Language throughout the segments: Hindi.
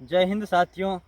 जय हिंद साथियों।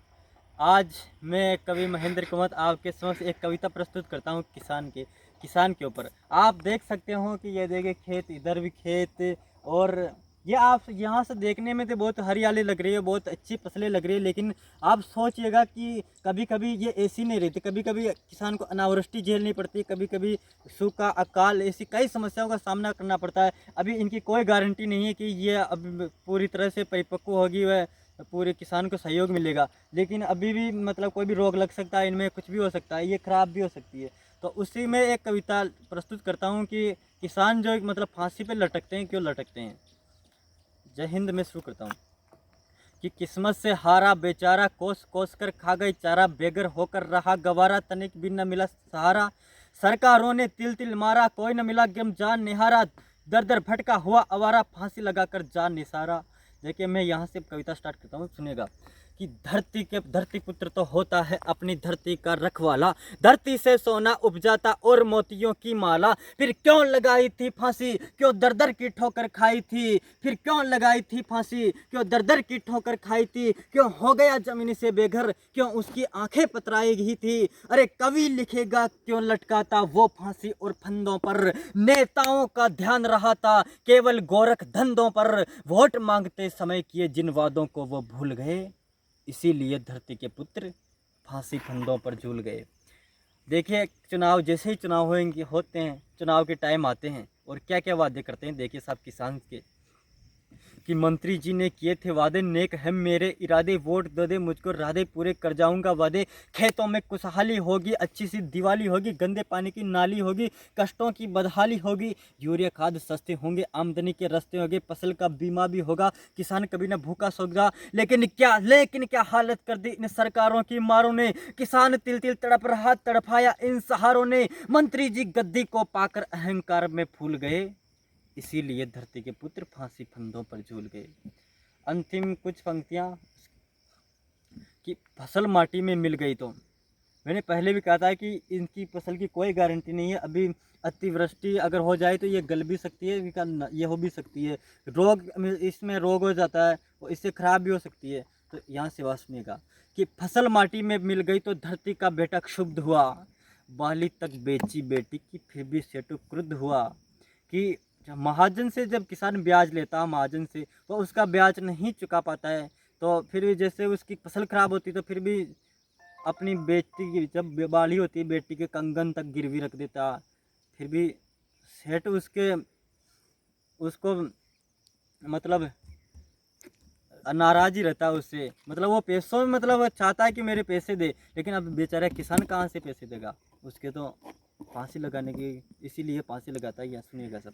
आज मैं कवि महेंद्र कुमार आपके समक्ष एक कविता प्रस्तुत करता हूँ किसान के ऊपर। आप देख सकते हो कि ये देखिए खेत, इधर भी खेत, और ये आप यहाँ से देखने में तो बहुत हरियाली लग रही है, बहुत अच्छी फसलें लग रही है। लेकिन आप सोचिएगा कि कभी कभी ये ऐसी नहीं रहती, कभी कभी किसान को अनावृष्टि झेलनी पड़ती है, कभी कभी सूखा, अकाल, ऐसी कई समस्याओं का सामना करना पड़ता है। अभी इनकी कोई गारंटी नहीं है कि ये अब पूरी तरह से परिपक्व होगी, वह पूरे किसान को सहयोग मिलेगा। लेकिन अभी भी मतलब कोई भी रोग लग सकता है, इनमें कुछ भी हो सकता है, ये खराब भी हो सकती है। तो उसी में एक कविता प्रस्तुत करता हूँ कि किसान जो मतलब फांसी पे लटकते हैं, क्यों लटकते हैं। जय हिंद में शुरू करता हूँ कि किस्मत से हारा बेचारा, कोस कोस कर खा गई चारा, बेघर होकर रहा गवारा, तनिक भी न मिला सहारा। सरकारों ने तिल तिल मारा, कोई न मिला गम जान निहारा, दर दर भटका हुआ आवारा, फांसी लगाकर जान निसारा। देखिए मैं यहाँ से कविता स्टार्ट करता हूँ, सुनेगा कि धरती पुत्र तो होता है अपनी धरती का रखवाला, धरती से सोना उपजाता और मोतियों की माला। फिर क्यों लगाई थी फांसी, क्यों दर दर की ठोकर खाई थी, फिर क्यों लगाई थी फांसी, क्यों दर दर की ठोकर खाई थी, क्यों हो गया जमीन से बेघर, क्यों उसकी आंखें पतराई गई थी। अरे कवि लिखेगा क्यों लटका था वो फांसी और फंदों पर, नेताओं का ध्यान रहा था केवल गोरख धंधों पर, वोट मांगते समय किए जिन वादों को वो भूल गए, इसीलिए धरती के पुत्र फांसी फंदों पर झूल गए। देखिए चुनाव जैसे ही चुनाव होते हैं, चुनाव के टाइम आते हैं और क्या क्या वादे करते हैं। देखिए साहब किसान के कि मंत्री जी ने किए थे वादे, नेक है मेरे इरादे, वोट दे दे मुझको राधे, पूरे कर जाऊंगा वादे। खेतों में खुशहाली होगी, अच्छी सी दिवाली होगी, गंदे पानी की नाली होगी, कष्टों की बदहाली होगी, यूरिया खाद सस्ते होंगे, आमदनी के रास्ते होंगे, फसल का बीमा भी होगा, किसान कभी ना भूखा सोगा। लेकिन क्या हालत कर दी इन सरकारों की मारों ने, किसान तिल तिल तड़प रहा, तड़पाया इन सहारों ने। मंत्री जी गद्दी को पाकर अहंकार में फूल गए, इसीलिए धरती के पुत्र फांसी फंदों पर झूल गए। अंतिम कुछ पंक्तियां कि फसल माटी में मिल गई तो, मैंने पहले भी कहा था कि इनकी फसल की कोई गारंटी नहीं है। अभी अतिवृष्टि अगर हो जाए तो ये गल भी सकती है, ये हो भी सकती है, रोग इसमें रोग हो जाता है, वो इससे खराब भी हो सकती है। तो यहाँ से बात सुनिएगा कि फसल माटी में मिल गई तो धरती का बेटा क्षुब्ध हुआ, बाली तक बेची बेटी की फिर भी सेठू क्रुद्ध हुआ। कि महाजन से जब किसान ब्याज लेता, महाजन से वो उसका ब्याज नहीं चुका पाता है, तो फिर भी जैसे उसकी फसल खराब होती तो फिर भी अपनी बेटी की जब बाली होती है बेटी के कंगन तक गिरवी रख देता। फिर भी सेठ उसको मतलब नाराज ही रहता है उससे, मतलब वो पैसों में मतलब चाहता है कि मेरे पैसे दे, लेकिन अब बेचारा किसान कहाँ से पैसे देगा उसके, तो फांसी लगाने की, इसीलिए फांसी लगाता है। या सुनिएगा सब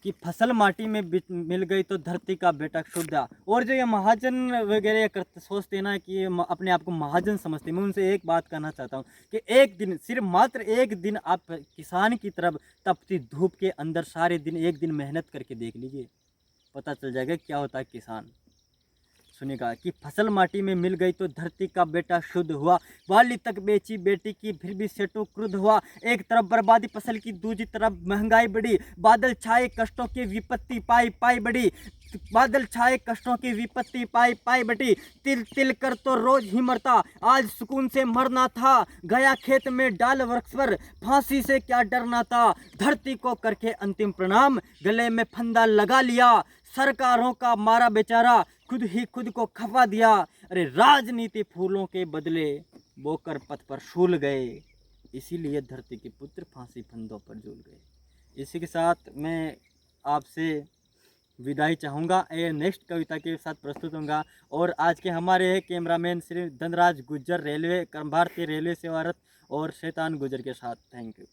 कि फसल माटी में मिल गई तो धरती का बेटा क्षुब्ध। और जो ये महाजन वगैरह करते सोचते हैं ना कि ये अपने आप को महाजन समझते हैं, मैं उनसे एक बात कहना चाहता हूँ कि एक दिन, सिर्फ मात्र एक दिन आप किसान की तरफ तपती धूप के अंदर सारे दिन एक दिन मेहनत करके देख लीजिए, पता चल जाएगा क्या होता है किसान। सुनेगा कि फसल माटी में मिल गई तो धरती का बेटा शुद्ध हुआ, बाली तक बेची बेटी की फिर भी सेठू क्रुद्ध हुआ। एक तरफ बर्बादी फसल की, दूसरी तरफ महंगाई बढ़ी, बादल छाए कष्टों की विपत्ति पाई पाई बढ़ी, बादल छाए कष्टों की विपत्ति पाई पाई बढ़ी। तिल तिल कर तो रोज ही मरता, आज सुकून से मरना था, गया खेत में डाल वृक्ष पर, फांसी से क्या डरना था। धरती को करके अंतिम प्रणाम, गले में फंदा लगा लिया, सरकारों का मारा बेचारा, खुद ही खुद को खपा दिया। अरे राजनीति फूलों के बदले बोकर पथ पर शूल गए, इसीलिए धरती के पुत्र फांसी फंदों पर झूल गए। इसी के साथ मैं आपसे विदाई चाहूँगा, ये नेक्स्ट कविता के साथ प्रस्तुत होऊंगा। और आज के हमारे कैमरामैन श्री धनराज गुज्जर, भारतीय रेलवे सेवारत, और शैतान गुजर के साथ। Thank you.